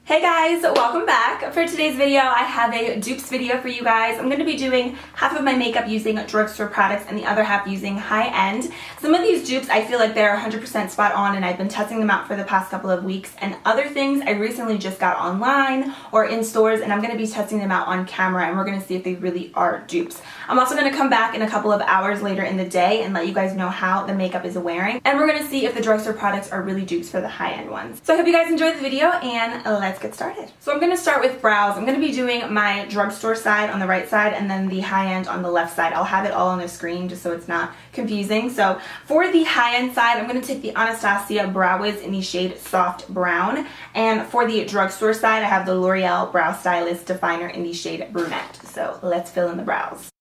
Hey guys, welcome back. For today's video, I have a dupes video for you guys. I'm going to be doing half of my makeup using drugstore products and the other half using high-end. Some of these dupes, I feel like they're 100% spot on and I've been testing them out for the past couple of weeks. And other things I recently just got online or in stores and I'm going to be testing them out on camera and we're going to see if they really are dupes. I'm also going to come back in a couple of hours later in the day and let you guys know how the makeup is wearing. And we're going to see if the drugstore products are really dupes for the high-end ones. So I hope you guys enjoyed the video and let's get started. So I'm going to start with brows. I'm going to be doing my drugstore side on the right side and then the high-end on the left side. I'll have it all on the screen just so it's not confusing. So for the high-end side, I'm going to take the Anastasia Brow Wiz in the shade Soft Brown. And for the drugstore side, I have the L'Oreal Brow Stylist Definer in the shade Brunette. So let's fill in the brows.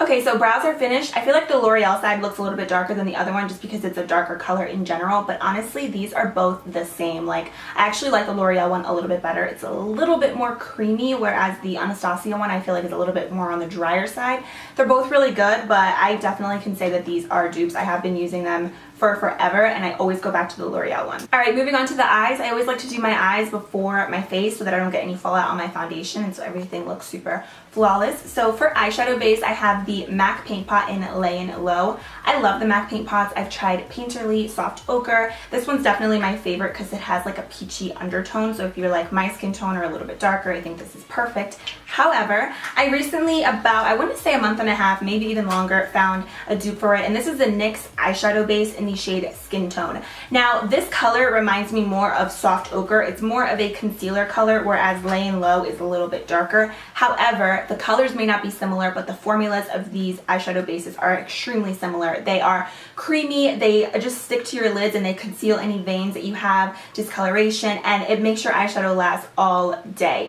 Okay, so brows are finished. I feel like the L'Oreal side looks a little bit darker than the other one just because it's a darker color in general, but honestly, these are both the same. Like, I actually like the L'Oreal one a little bit better. It's a little bit more creamy, whereas the Anastasia one I feel like is a little bit more on the drier side. They're both really good, but I definitely can say that these are dupes. I have been using them for forever and I always go back to the L'Oreal one. Alright, moving on to the eyes. I always like to do my eyes before my face so that I don't get any fallout on my foundation and so everything looks super flawless. So for eyeshadow base, I have the MAC Paint Pot in Lay Low. I love the MAC Paint Pots. I've tried Painterly, Soft Ochre. This one's definitely my favorite because it has like a peachy undertone. So if you're like my skin tone or a little bit darker, I think this is perfect. However, I recently, about, I want to say a month and a half, maybe even longer, found a dupe for it. And this is the NYX eyeshadow base in the shade Skin Tone. Now, this color reminds me more of Soft Ochre. It's more of a concealer color, whereas Lay Low is a little bit darker. However, the colors may not be similar, but the formulas of these eyeshadow bases are extremely similar. They are creamy, they just stick to your lids and they conceal any veins that you have, discoloration, and it makes your eyeshadow last all day.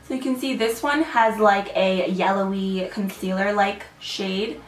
So you can see this one has like a yellowy concealer-like shade,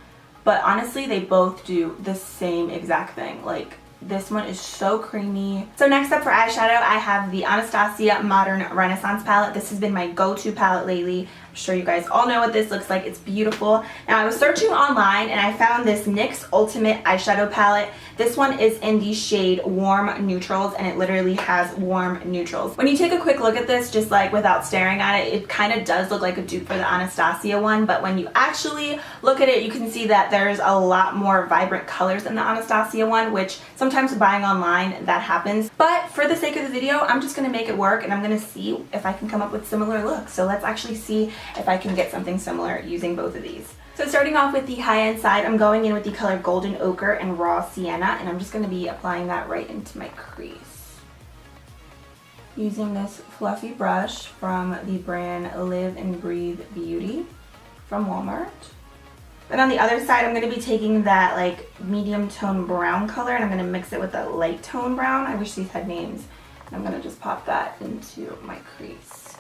but honestly they both do the same exact thing. Like, this one is so creamy. So next up for eyeshadow, I have the Anastasia Modern Renaissance palette. This has been my go-to palette lately. I'm sure you guys all know what this looks like. It's beautiful. Now, I was searching online and I found this NYX Ultimate Eyeshadow Palette. This one is in the shade Warm Neutrals and it literally has warm neutrals. When you take a quick look at this, just like without staring at it, it kind of does look like a dupe for the Anastasia one, but when you actually look at it, you can see that there's a lot more vibrant colors in the Anastasia one, which sometimes buying online, that happens. But for the sake of the video, I'm just going to make it work and I'm going to see if I can come up with similar looks. So let's actually see if I can get something similar using both of these. So starting off with the high-end side, I'm going in with the color Golden Ochre and Raw Sienna, and I'm just going to be applying that right into my crease. Using this fluffy brush from the brand Live and Breathe Beauty from Walmart. Then on the other side, I'm going to be taking that like medium tone brown color and I'm going to mix it with that light tone brown. I wish these had names. And I'm going to just pop that into my crease.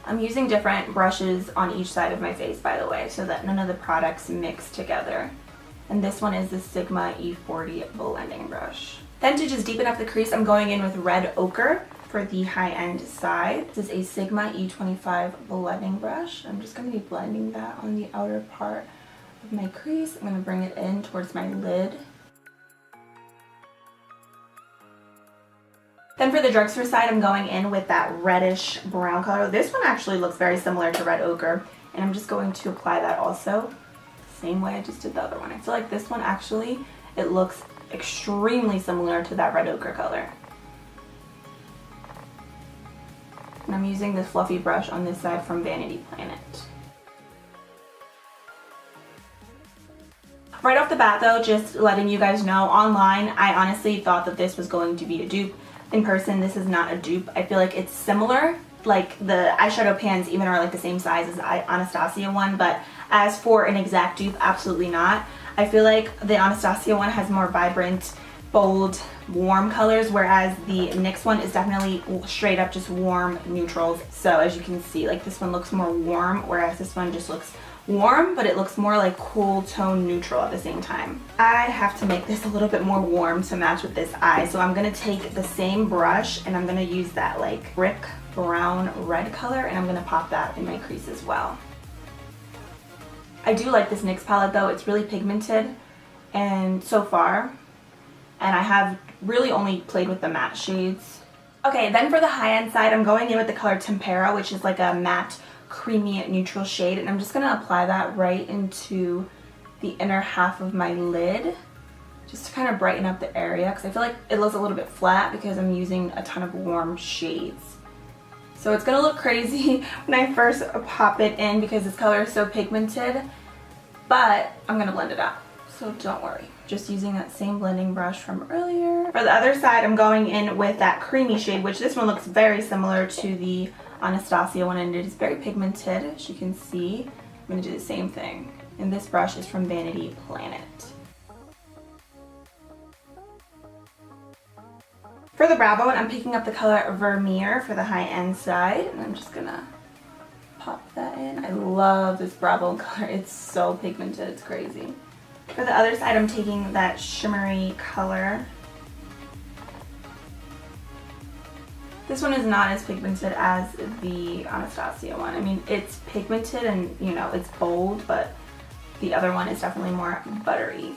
I'm using different brushes on each side of my face, by the way, so that none of the products mix together. And this one is the Sigma E40 blending brush. Then to just deepen up the crease, I'm going in with Red Ochre for the high-end side. This is a Sigma E25 blending brush. I'm just going to be blending that on the outer part of my crease. I'm going to bring it in towards my lid. Then for the drugstore side, I'm going in with that reddish brown color. This one actually looks very similar to Red Ochre, and I'm just going to apply that also the same way I just did the other one. I feel like this one actually, it looks extremely similar to that Red Ochre color. And I'm using this fluffy brush on this side from Vanity Planet. Right off the bat though, just letting you guys know, online, I honestly thought that this was going to be a dupe. In person, this is not a dupe. I feel like it's similar. Like the eyeshadow pans even are like the same size as the Anastasia one, but as for an exact dupe, absolutely not. I feel like the Anastasia one has more vibrant, bold, warm colors, whereas the NYX one is definitely straight up just warm neutrals. So as you can see, like this one looks more warm, whereas this one just looks warm, but it looks more like cool tone neutral at the same time. I have to make this a little bit more warm to match with this eye, so I'm gonna take the same brush and I'm gonna use that like brick brown red color, and I'm gonna pop that in my crease as well. I do like this NYX palette though. It's really pigmented and so far, and I have really only played with the matte shades. Okay, then for the high-end side, I'm going in with the color Tempera, which is like a matte creamy neutral shade, and I'm just gonna apply that right into the inner half of my lid just to kind of brighten up the area, because I feel like it looks a little bit flat because I'm using a ton of warm shades. So it's gonna look crazy when I first pop it in because this color is so pigmented, but I'm gonna blend it out, so don't worry. Just using that same blending brush from earlier. For the other side, I'm going in with that creamy shade, which this one looks very similar to the Anastasia one, and it is very pigmented, as you can see. I'm gonna do the same thing. And this brush is from Vanity Planet. For the brow bone, I'm picking up the color Vermeer for the high-end side, and I'm just gonna pop that in. I love this brow bone color. It's so pigmented, it's crazy. For the other side, I'm taking that shimmery color. This one is not as pigmented as the Anastasia one. I mean, it's pigmented and, you know, it's bold, but the other one is definitely more buttery.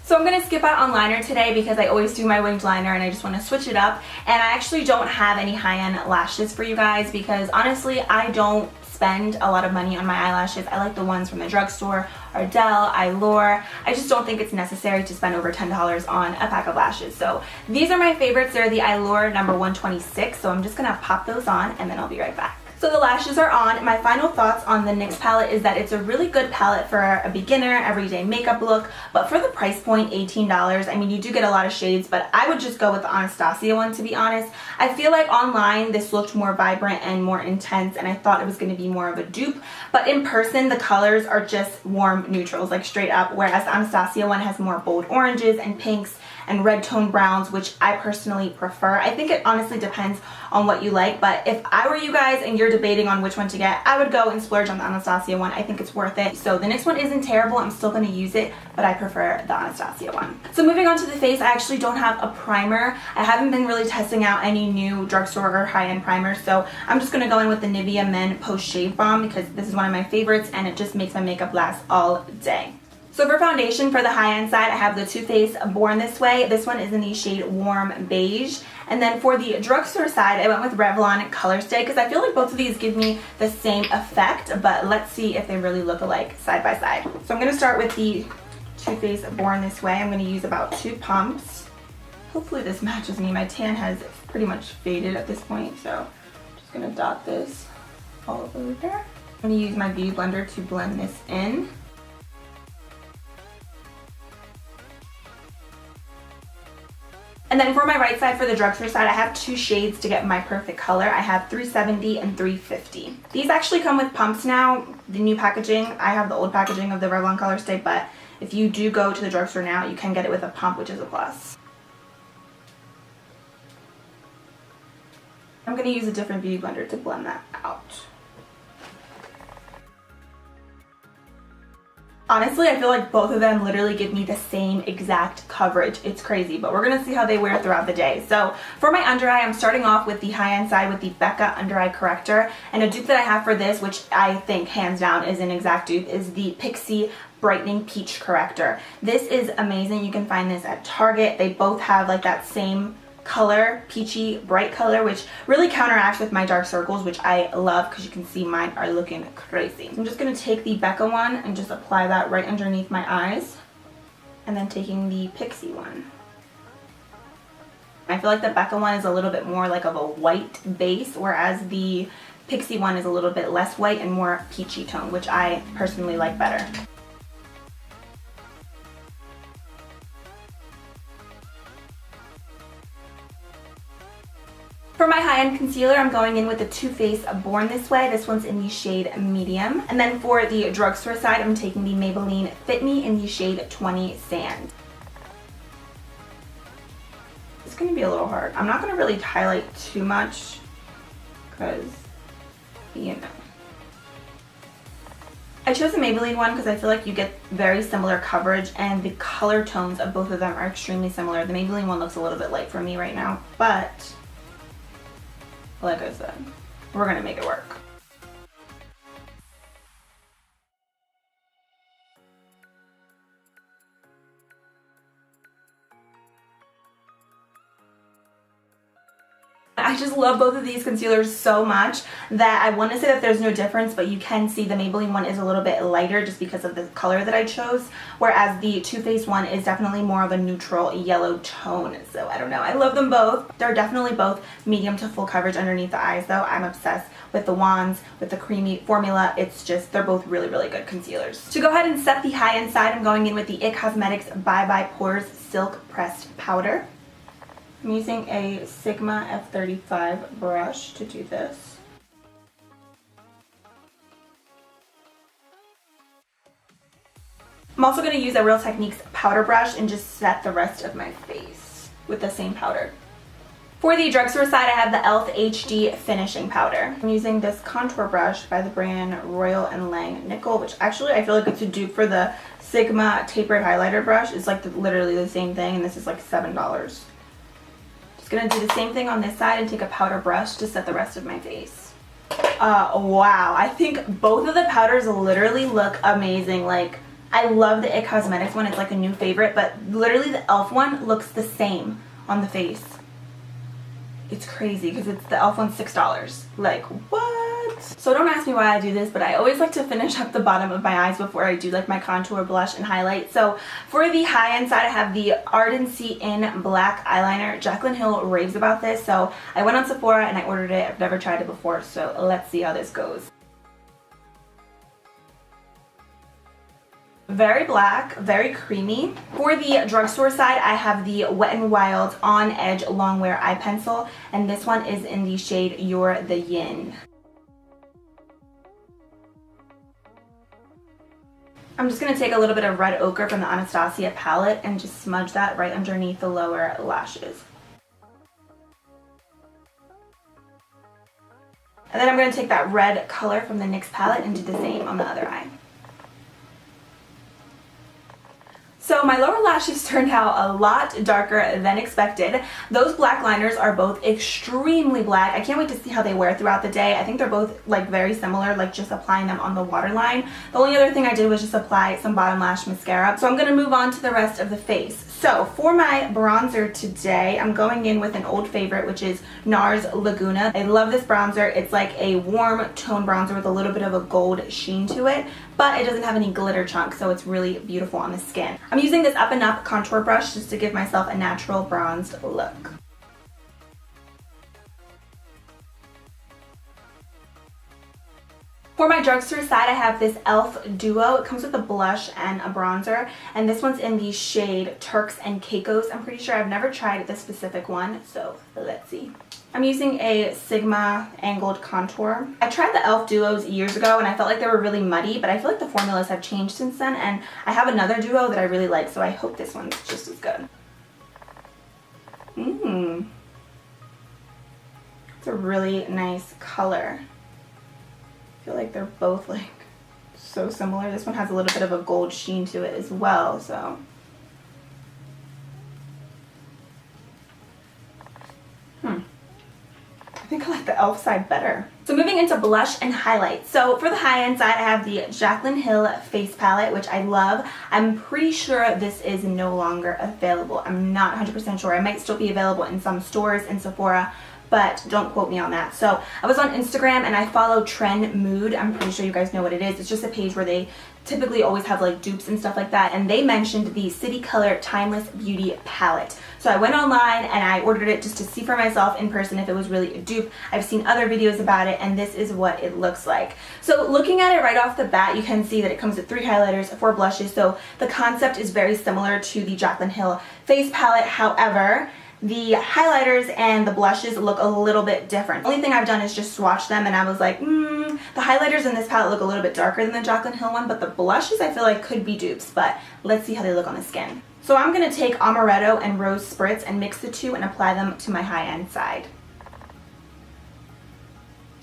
So I'm going to skip out on liner today because I always do my winged liner and I just want to switch it up. And I actually don't have any high-end lashes for you guys because honestly, I don't spend a lot of money on my eyelashes. I like the ones from the drugstore, Ardell, Allure. I just don't think it's necessary to spend over $10 on a pack of lashes. So these are my favorites. They're the Allure number 126. So I'm just gonna pop those on and then I'll be right back. So the lashes are on. My final thoughts on the NYX palette is that it's a really good palette for a beginner, everyday makeup look, but for the price point, $18, I mean, you do get a lot of shades, but I would just go with the Anastasia one, to be honest. I feel like online, this looked more vibrant and more intense, and I thought it was going to be more of a dupe, but in person, the colors are just warm neutrals, like straight up, whereas the Anastasia one has more bold oranges and pinks and red tone browns, which I personally prefer. I think it honestly depends on what you like, but if I were you guys and you're debating on which one to get, I would go and splurge on the Anastasia one. I think it's worth it. So the NYX one isn't terrible. I'm still going to use it, but I prefer the Anastasia one. So moving on to the face, I actually don't have a primer. I haven't been really testing out any new drugstore or high-end primers, so I'm just going to go in with the Nivea Men Post Shave Balm because this is one of my favorites and it just makes my makeup last all day. So for foundation, for the high-end side, I have the Too Faced Born This Way. This one is in the shade Warm Beige. And then for the drugstore side, I went with Revlon Color Stay because I feel like both of these give me the same effect, but let's see if they really look alike side by side. So I'm going to start with the Too Faced Born This Way. I'm going to use about 2 pumps. Hopefully this matches me. My tan has pretty much faded at this point, so I'm just going to dot this all over there. I'm going to use my Beauty Blender to blend this in. And then for my right side, for the drugstore side, I have 2 shades to get my perfect color. I have 370 and 350. These actually come with pumps now, the new packaging. I have the old packaging of the Revlon Color Stay, but if you do go to the drugstore now, you can get it with a pump, which is a plus. I'm going to use a different Beauty Blender to blend that out. Honestly, I feel like both of them literally give me the same exact coverage. It's crazy, but we're gonna see how they wear throughout the day. So for my under eye, I'm starting off with the high-end side with the Becca Under Eye Corrector. And a dupe that I have for this, which I think hands down is an exact dupe, is the Pixi Brightening Peach Corrector. This is amazing. You can find this at Target. They both have like that same color, peachy bright color, which really counteracts with my dark circles, which I love because you can see mine are looking crazy. I'm just going to take the Becca one and just apply that right underneath my eyes, and then taking the Pixi one. I feel like the Becca one is a little bit more like of a white base, whereas the Pixi one is a little bit less white and more peachy tone, which I personally like better. For my high-end concealer, I'm going in with the Too Faced Born This Way. This one's in the shade Medium. And then for the drugstore side, I'm taking the Maybelline Fit Me in the shade 20 Sand. It's going to be a little hard. I'm not going to really highlight too much because, you know. I chose the Maybelline one because I feel like you get very similar coverage and the color tones of both of them are extremely similar. The Maybelline one looks a little bit light for me right now, but like I said, we're gonna make it work. I just love both of these concealers so much that I want to say that there's no difference, but you can see the Maybelline one is a little bit lighter just because of the color that I chose, whereas the Too Faced one is definitely more of a neutral yellow tone. So I don't know, I love them both. They're definitely both medium to full coverage underneath the eyes though. I'm obsessed with the wands, with the creamy formula. It's just, they're both really, really good concealers. To go ahead and set the high end side, I'm going in with the IT Cosmetics Bye Bye Pores Silk Pressed Powder. I'm using a Sigma F35 brush to do this. I'm also going to use a Real Techniques powder brush and just set the rest of my face with the same powder. For the drugstore side, I have the e.l.f. HD Finishing Powder. I'm using this contour brush by the brand Royal & Lang Nickel, which actually I feel like it's a dupe for the Sigma Tapered Highlighter brush. It's like literally the same thing, and this is like $7. Gonna do the same thing on this side and take a powder brush to set the rest of my face. Wow, I think both of the powders literally look amazing. Like, I love the IT Cosmetics one, it's like a new favorite, but literally the e.l.f. one looks the same on the face. It's crazy because it's the e.l.f. one's $6. Like, what? So don't ask me why I do this, but I always like to finish up the bottom of my eyes before I do like my contour, blush, and highlight. So for the high end side, I have the Ardency in Black Eyeliner. Jaclyn Hill raves about this, so I went on Sephora and I ordered it. I've never tried it before, so let's see how this goes. Very black, very creamy. For the drugstore side, I have the Wet n Wild On Edge Longwear Eye Pencil, and this one is in the shade You're the Yin. I'm just going to take a little bit of Red Ochre from the Anastasia palette and just smudge that right underneath the lower lashes. And then I'm going to take that red color from the NYX palette and do the same on the other eye. So my lower lashes turned out a lot darker than expected. Those black liners are both extremely black. I can't wait to see how they wear throughout the day. I think they're both like very similar, like just applying them on the waterline. The only other thing I did was just apply some bottom lash mascara. So I'm going to move on to the rest of the face. So for my bronzer today, I'm going in with an old favorite, which is NARS Laguna. I love this bronzer. It's like a warm tone bronzer with a little bit of a gold sheen to it, but it doesn't have any glitter chunks, so it's really beautiful on the skin. I'm using this Up and Up contour brush just to give myself a natural bronzed look. For my drugstore side, I have this e.l.f. Duo. It comes with a blush and a bronzer, and this one's in the shade Turks and Caicos. I'm pretty sure I've never tried this specific one, so let's see. I'm using a Sigma angled contour. I tried the e.l.f. Duos years ago, and I felt like they were really muddy, but I feel like the formulas have changed since then, and I have another duo that I really like, so I hope this one's just as good. It's a really nice color. I feel like they're both like so similar. This one has a little bit of a gold sheen to it as well, so. I think I like the e.l.f. side better. So moving into blush and highlight. So for the high-end side, I have the Jaclyn Hill Face Palette, which I love. I'm pretty sure this is no longer available. I'm not 100% sure. It might still be available in some stores in Sephora, but don't quote me on that. So I was on Instagram and I follow Trend Mood. I'm pretty sure you guys know what it is. It's just a page where they typically always have like dupes and stuff like that, and they mentioned the City Color Timeless Beauty Palette. So I went online and I ordered it just to see for myself in person if it was really a dupe. I've seen other videos about it, and this is what it looks like. So looking at it right off the bat, you can see that it comes with 3 highlighters, 4 blushes, so the concept is very similar to the Jaclyn Hill Face Palette. However, the highlighters and the blushes look a little bit different. The only thing I've done is just swatch them, and I was like, the highlighters in this palette look a little bit darker than the Jaclyn Hill one, but the blushes I feel like could be dupes, but let's see how they look on the skin. So I'm going to take Amaretto and Rose Spritz and mix the two and apply them to my high-end side.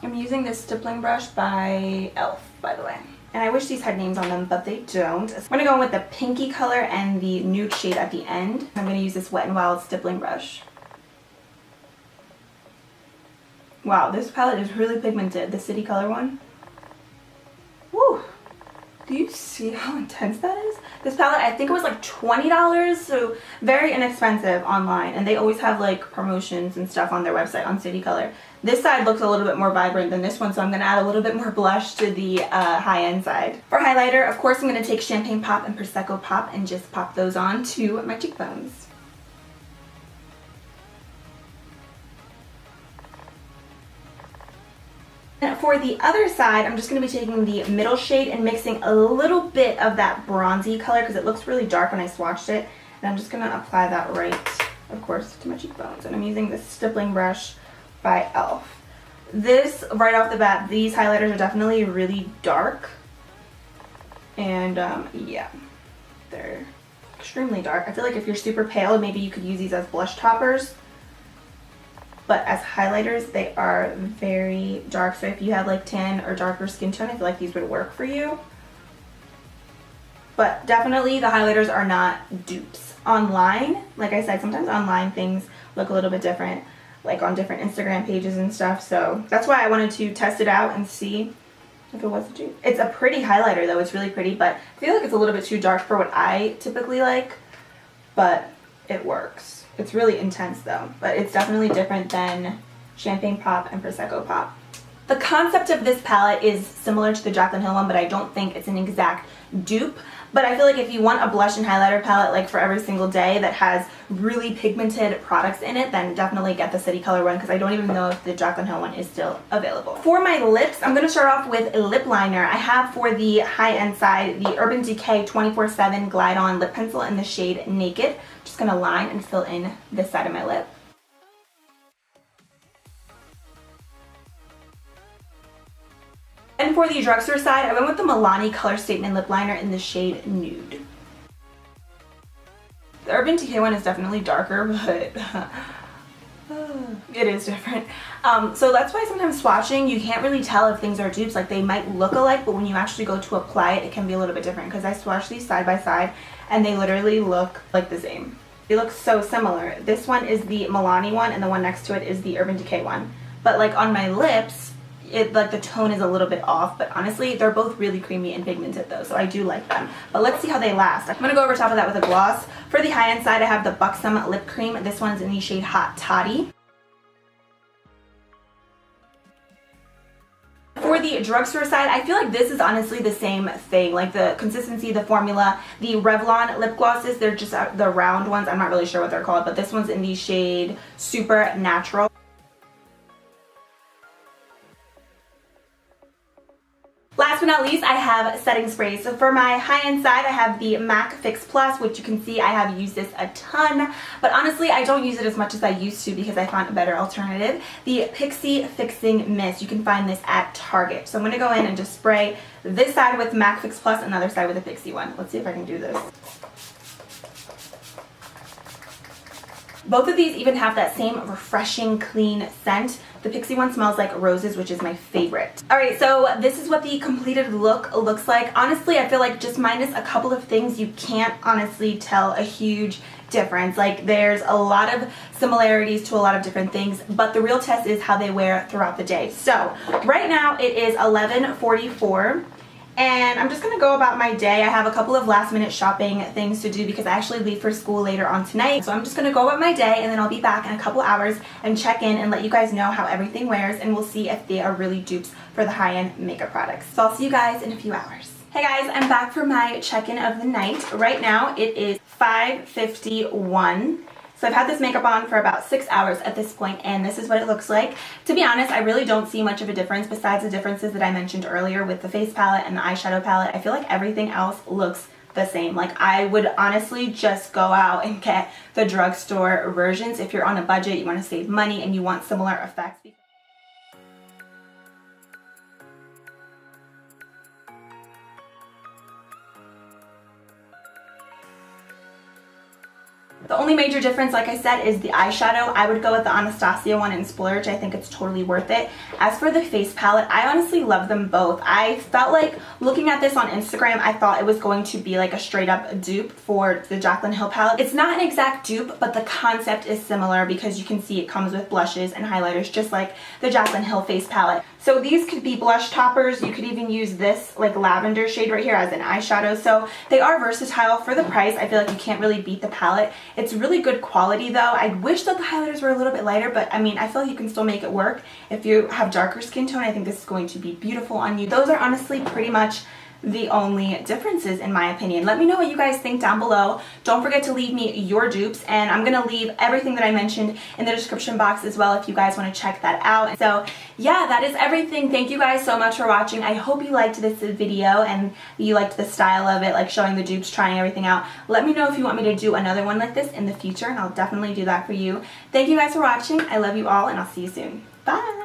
I'm using this stippling brush by e.l.f., by the way. And I wish these had names on them, but they don't. I'm gonna go in with the pinky color and the nude shade at the end. I'm gonna use this Wet n Wild stippling brush. Wow, this palette is really pigmented, the City Color one. Woo! Do you see how intense that is? This palette, I think it was like $20, so very inexpensive online, and they always have like promotions and stuff on their website on City Color. This side looks a little bit more vibrant than this one, so I'm going to add a little bit more blush to the high-end side. For highlighter, of course, I'm going to take Champagne Pop and Prosecco Pop and just pop those on to my cheekbones. For the other side, I'm just going to be taking the middle shade and mixing a little bit of that bronzy color because it looks really dark when I swatched it. And I'm just going to apply that right, of course, to my cheekbones. And I'm using this stippling brush by e.l.f. This, right off the bat, these highlighters are definitely really dark. And yeah, they're extremely dark. I feel like if you're super pale, maybe you could use these as blush toppers. But as highlighters, they are very dark. So if you have like tan or darker skin tone, I feel like these would work for you. But definitely the highlighters are not dupes. Online, like I said, sometimes online things look a little bit different, like on different Instagram pages and stuff. So that's why I wanted to test it out and see if it was a dupe. It's a pretty highlighter though. It's really pretty, but I feel like it's a little bit too dark for what I typically like. But it works. It's really intense though, but it's definitely different than Champagne Pop and Prosecco Pop. The concept of this palette is similar to the Jaclyn Hill one, but I don't think it's an exact dupe. But I feel like if you want a blush and highlighter palette like for every single day that has really pigmented products in it, then definitely get the City Color one because I don't even know if the Jaclyn Hill one is still available. For my lips, I'm going to start off with a lip liner. I have for the high-end side the Urban Decay 24/7 Glide On Lip Pencil in the shade Naked. Just going to line and fill in this side of my lip. And for the drugstore side, I went with the Milani Color Statement Lip Liner in the shade Nude. The Urban Decay one is definitely darker, but it is different. So that's why sometimes swatching, you can't really tell if things are dupes. Like they might look alike, but when you actually go to apply it, it can be a little bit different. Because I swatched these side by side, and they literally look like the same. They look so similar. This one is the Milani one, and the one next to it is the Urban Decay one. But like on my lips, like the tone is a little bit off, but honestly they're both really creamy and pigmented though, so I do like them. But let's see how they last. I'm gonna go over top of that with a gloss. For the high-end side, I have the Buxom Lip Cream. This one's in the shade Hot Toddy. For the drugstore side, I feel like this is honestly the same thing. Like the consistency, the formula, the Revlon lip glosses, they're just the round ones. I'm not really sure what they're called, but this one's in the shade Super Natural. Last but not least, I have setting sprays. So for my high-end side, I have the MAC Fix Plus, which you can see I have used this a ton, but honestly, I don't use it as much as I used to because I found a better alternative. The Pixie Fixing Mist, you can find this at Target. So I'm going to go in and just spray this side with MAC Fix Plus and the other side with the Pixie one. Let's see if I can do this. Both of these even have that same refreshing, clean scent. The Pixie one smells like roses, which is my favorite. Alright, so this is what the completed look looks like. Honestly, I feel like just minus a couple of things, you can't honestly tell a huge difference. Like there's a lot of similarities to a lot of different things, but the real test is how they wear throughout the day. So right now it is 11:44. And I'm just going to go about my day. I have a couple of last minute shopping things to do because I actually leave for school later on tonight. So I'm just going to go about my day and then I'll be back in a couple hours and check in and let you guys know how everything wears, and we'll see if they are really dupes for the high-end makeup products. So I'll see you guys in a few hours. Hey guys, I'm back for my check-in of the night. Right now it is 5:51. So I've had this makeup on for about 6 hours at this point, and this is what it looks like. To be honest, I really don't see much of a difference besides the differences that I mentioned earlier with the face palette and the eyeshadow palette. I feel like everything else looks the same. Like I would honestly just go out and get the drugstore versions if you're on a budget, you want to save money, and you want similar effects. The only major difference, like I said, is the eyeshadow. I would go with the Anastasia one in Splurge. I think it's totally worth it. As for the face palette, I honestly love them both. I felt like looking at this on Instagram, I thought it was going to be like a straight up dupe for the Jaclyn Hill palette. It's not an exact dupe, but the concept is similar because you can see it comes with blushes and highlighters just like the Jaclyn Hill face palette. So these could be blush toppers. You could even use this like lavender shade right here as an eyeshadow. So they are versatile for the price. I feel like you can't really beat the palette. It's really good quality though. I wish that the highlighters were a little bit lighter, but I mean, I feel like you can still make it work. If you have darker skin tone, I think this is going to be beautiful on you. Those are honestly pretty much the only differences in my opinion. Let me know what you guys think down below. Don't forget to leave me your dupes, and I'm gonna leave everything that I mentioned in the description box as well if you guys want to check that out. So yeah, that is everything. Thank you guys so much for watching. I hope you liked this video and you liked the style of it, like showing the dupes, trying everything out. Let me know if you want me to do another one like this in the future, and I'll definitely do that for you. Thank you guys for watching. I love you all, and I'll see you soon. Bye!